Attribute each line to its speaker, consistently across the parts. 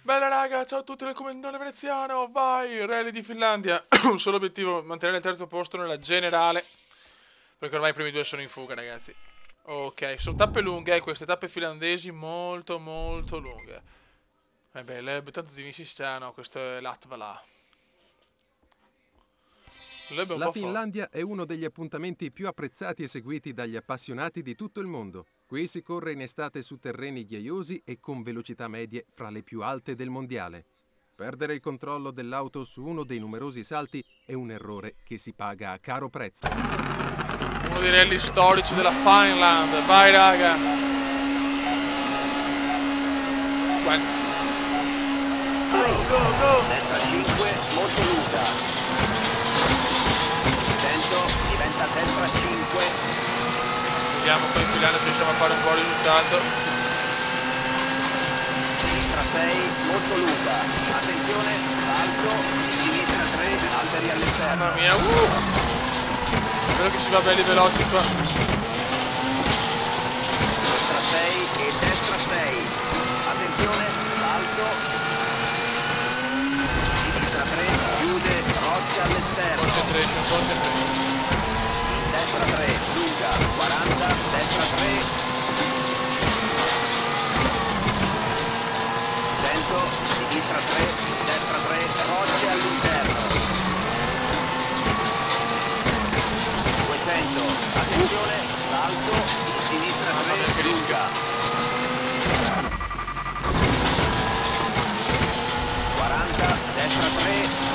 Speaker 1: Bella raga, ciao a tutti dal commendatore veneziano, vai, rally di Finlandia. Un solo obiettivo, mantenere il terzo posto nella generale, perché ormai i primi due sono in fuga ragazzi. Ok, sono tappe lunghe, queste tappe finlandesi molto molto lunghe. Beh, tanto di Misi sta, no, questo è Latvala. L'Eb è un
Speaker 2: La
Speaker 1: po' forte.
Speaker 2: Finlandia è uno degli appuntamenti più apprezzati e seguiti dagli appassionati di tutto il mondo. Qui si corre in estate su terreni ghiaiosi e con velocità medie fra le più alte del mondiale. Perdere il controllo dell'auto su uno dei numerosi salti è un errore che si paga a caro prezzo.
Speaker 1: Uno dei rally storici della Finland, vai raga. Guarda. Go.
Speaker 3: Destra 5, molto lunga. 100, diventa destra 5.
Speaker 1: Vediamo poi in Finlandia se riusciamo a fare un buon risultato.
Speaker 3: Sinistra 6, molto lunga. Attenzione, salto, sinistra 3, alberi all'esterno.
Speaker 1: Mamma mia, spero che si va belli veloci qua.
Speaker 3: Destra 6 e destra 6. Attenzione, salto. Sinistra 3, chiude, roccia all'esterno.
Speaker 1: Concentration.
Speaker 3: Destra 3, lunga, 40, destra 3. 100, sinistra 3, destra 3, rocce all'interno. 200, attenzione, salto, sinistra 3, lunga. 40, destra 3.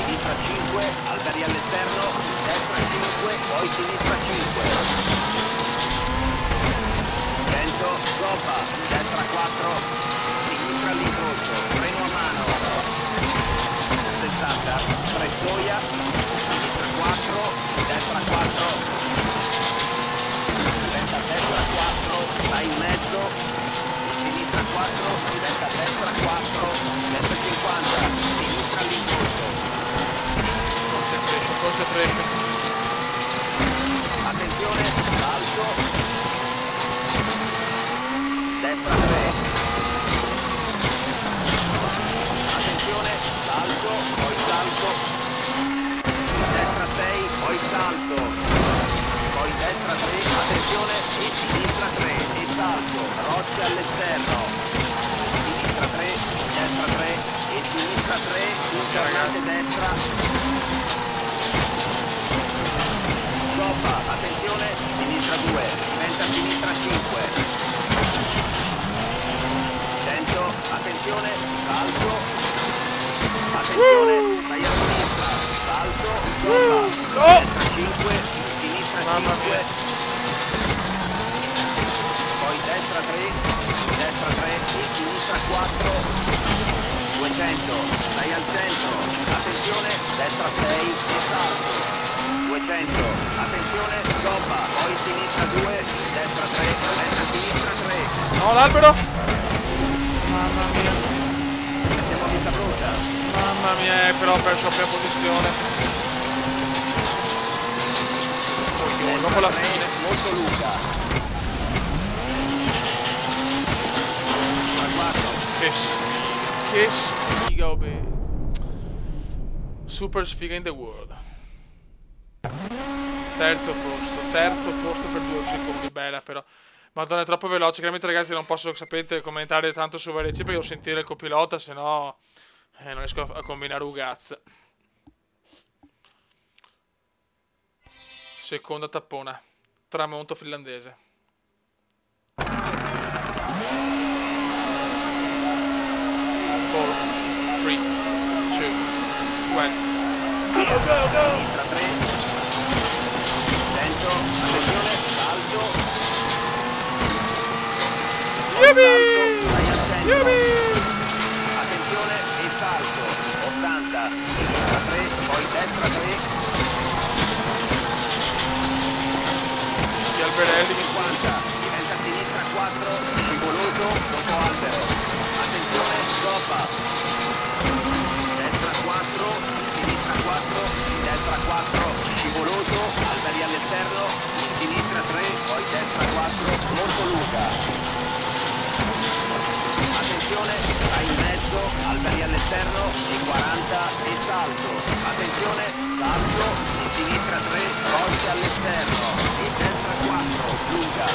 Speaker 3: Sinistra 5, alberi all'esterno, destra 5, poi sinistra 5. 100, gobba, destra 4, sinistra all'incrocio, freno a mano. 60, strettoia, sinistra 4, destra 4. Diventa destra 4, sta in mezzo, sinistra 4, diventa destra 4, 150, sinistra all'incrocio.
Speaker 1: Concentration.
Speaker 3: Attenzione, salto. Destra 3. Attenzione, salto, poi salto. Destra 6, poi salto. Poi destra 3, attenzione, e sinistra 3, e salto. Roccia all'esterno. Sinistra 3, destra 3, e sinistra 3, internate destra. Gobba, attenzione, sinistra 2, diventa sinistra 5. 100, attenzione, salto. Attenzione, stai a sinistra, salto, gobba, destra 5, sinistra 5. Poi destra 3 e sinistra 4. 200, stai al centro, attenzione, destra 6 e salto. 200, attenzione, gobba, poi sinistra 2, destra 3, destra sinistra 3.
Speaker 1: No, l'albero! Mamma mia.
Speaker 3: Siamo vista pronta.
Speaker 1: Mamma mia, però ho perso la prima posizione. Coglione, dopo la fine.
Speaker 3: Molto lunga. 4.
Speaker 1: Che sfiga, obese. Super sfiga in the world. Terzo posto per 2 secondi, bella però. Madonna, è troppo veloce. Chiaramente ragazzi non posso, sapete, commentare tanto su VRC perché devo sentire il copilota, se no non riesco a combinare ugazze. Seconda tappona. Tramonto finlandese. 4, 3, 2, 1.
Speaker 3: Sinistra 3. 100, attenzione, salto. Stai al centro. Attenzione e salto. 80, sinistra 3, poi destra 3.
Speaker 1: Gli alberelli
Speaker 3: 50, diventa sinistra 4, scivoloso dopo albero. Attenzione, gobba. Destra 4, sinistra 4, destra 4, scivoloso, alberi all'esterno, sinistra 3, poi destra 4, molto lunga. salto, alberi all'esterno, e 40 e salto. Attenzione, salto, in sinistra 3, rossi all'esterno, in destra 4, lunga.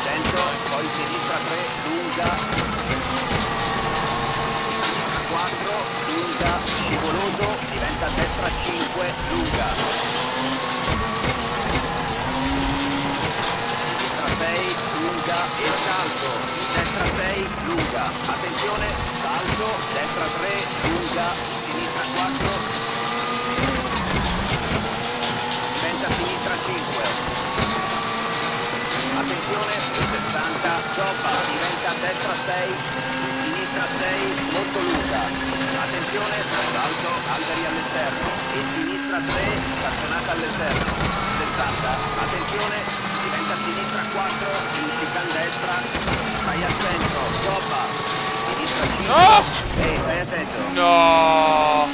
Speaker 3: 100, poi sinistra 3, lunga. Sinistra 4, lunga, scivoloso, diventa destra 5, lunga. 6, lunga e salto, destra 6, lunga, attenzione, salto, destra 3, lunga, sinistra 4, diventa sinistra 5, attenzione, 60, stoppa, diventa destra 6, sinistra 6, molto lunga, attenzione, salto, alberi all'esterno, e sinistra 3, stazionata all'esterno, 60, attenzione, diventa a sinistra 4, in destra, stai al centro, stoppa, sinistra 5,
Speaker 1: No!
Speaker 3: stai attento.
Speaker 1: No!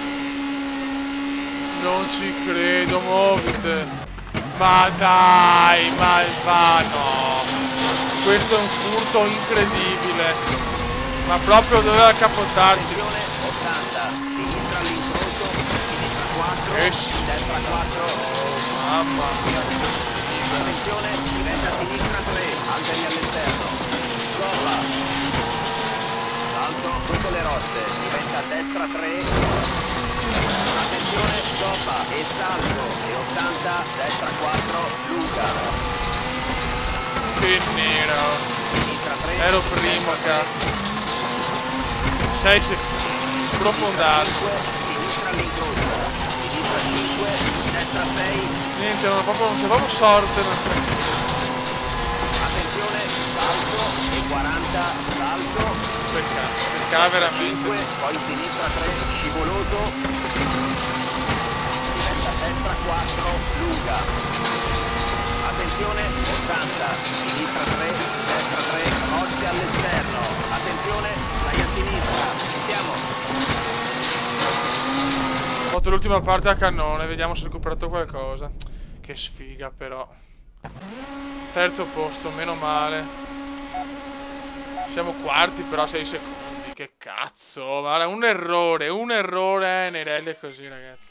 Speaker 1: Non ci credo, muovite! Ma dai, ma va, no! Questo è un furto incredibile! Ma proprio doveva capottarsi!
Speaker 3: Attenzione, 80, sinistra all'incrocio, sinistra 4, destra 4,
Speaker 1: Mamma mia!
Speaker 3: attenzione, diventa a sinistra 3, alberi all'esterno, stoppa, salto, sotto le rosse, diventa a destra 3, attenzione, stoppa e salto, e 80, destra 4, lunga,
Speaker 1: Che nero!
Speaker 3: sinistra 3,
Speaker 1: Ero primo, cazzo! 6 secondi! Profondato!
Speaker 3: 5, sinistra all'incrocio, sinistra 5, destra 6,
Speaker 1: Niente, non c'è proprio sorte, non c'è.
Speaker 3: attenzione, salto e 40, salto,
Speaker 1: Perché veramente.
Speaker 3: 5, poi sinistra 3, scivoloso, diventa destra 4, lunga, attenzione, 80, sinistra 3, destra 3, rossi all'esterno, attenzione, stai a sinistra, siamo.
Speaker 1: Ho fatto l'ultima parte a cannone, vediamo se ho recuperato qualcosa. Che sfiga però. Terzo posto, meno male. Siamo quarti però 6 secondi. Che cazzo. Ma un errore nei rally è così, ragazzi.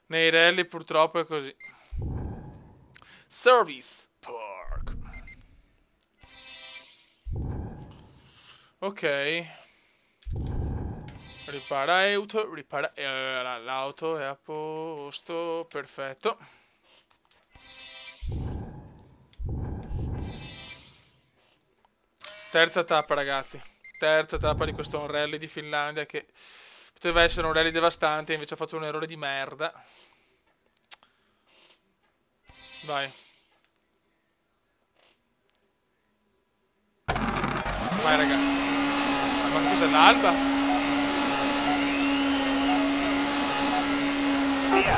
Speaker 1: Nei rally purtroppo è così. Service Park. Ok. Ripara auto, ripara... l'auto è a posto, perfetto. Terza tappa, ragazzi. Terza tappa di questo rally di Finlandia che poteva essere un rally devastante, invece ha fatto un errore di merda. Vai. Vai, ragazzi. Ma cos'è l'alba?
Speaker 3: Via,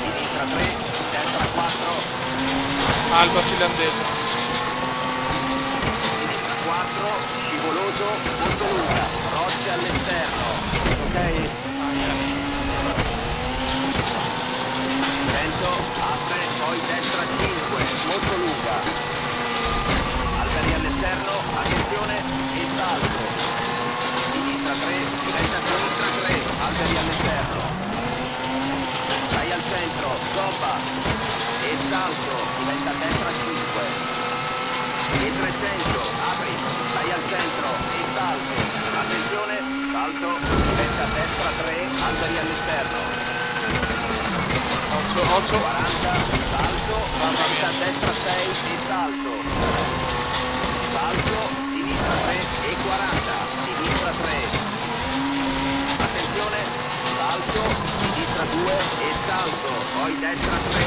Speaker 3: sinistra 3, destra 4,
Speaker 1: Alba finlandese.
Speaker 3: sinistra 4, scivoloso, molto lunga, rossi all'esterno, ok? 100, apre, poi destra 5, molto lunga, alberi all'esterno, attenzione, e salto, sinistra 3, diventa sinistra 3, alberi all'esterno, stai al centro, stoppa, e salto, diventa destra 5, e 300, apri, stai al centro, e salto, attenzione, salto, diventa destra 3, alberi all'esterno,
Speaker 1: 8.
Speaker 3: 40, salto, diventa destra 6, e salto, salto, sinistra 3, e 40, sinistra 3, attenzione, salto, sinistra 2 e salto, poi destra 3,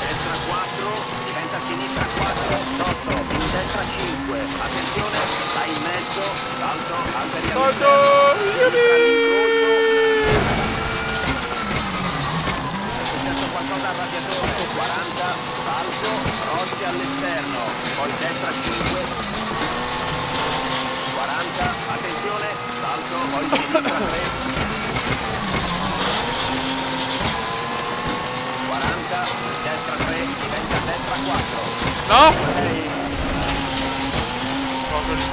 Speaker 3: destra 4, diventa sinistra 4, stop, in destra 5, attenzione, stai in mezzo, salto, alberi all'interno, sinistra all'incrocio, è successo qualcosa al radiatore, 40, salto, rossi all'esterno, poi destra 5, 40, attenzione, salto, poi sinistra 3, 40, destra 3, diventa destra 4.
Speaker 1: No?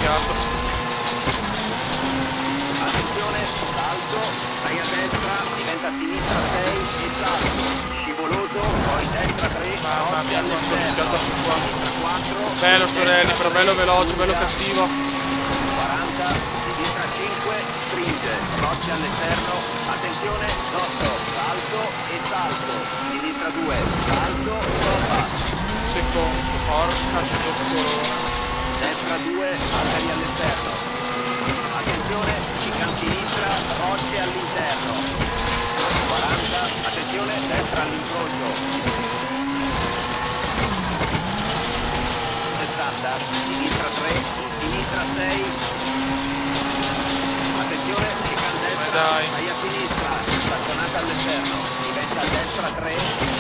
Speaker 1: peccato.
Speaker 3: Attenzione, salto, stai a destra, diventa a sinistra 6 e salto. Scivoloso, poi destra 3,
Speaker 1: Mamma mia, quanto ho rischiato qua.
Speaker 3: sinistra 4.
Speaker 1: Bello sto rally, però bello veloce, bello cattivo.
Speaker 3: 40, sinistra 5, stringe, roccia all'esterno, attenzione, dotto, salto e salto. Sinistra 2, salto, stoppa.
Speaker 1: Secondo, porca zoccolona.
Speaker 3: Destra 2, alteri all'esterno. Attenzione, chicane sinistra, rocce all'interno. 40, attenzione, destra all'incrocio. 60, sinistra 3, sinistra 6. Attenzione, chicane destra,
Speaker 1: dai.
Speaker 3: vai a sinistra, stazionata all'esterno. Diventa a destra 3.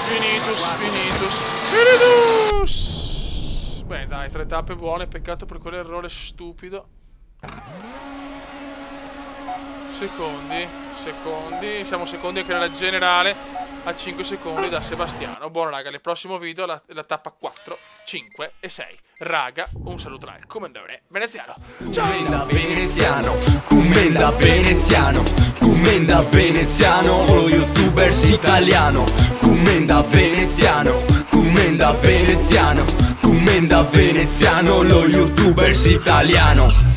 Speaker 1: Finitus. Beh dai, 3 tappe buone, peccato per quell'errore stupido. Secondi, siamo secondi anche nella generale, a 5 secondi da Sebastiano. Buono raga, nel prossimo video la tappa 4, 5 e 6. Raga, un saluto dal commendatore veneziano.
Speaker 4: Commenda veneziano, commenda veneziano, commenda veneziano, lo youtubers italiano. Commenda veneziano, commenda veneziano, commenda veneziano, lo youtubers italiano.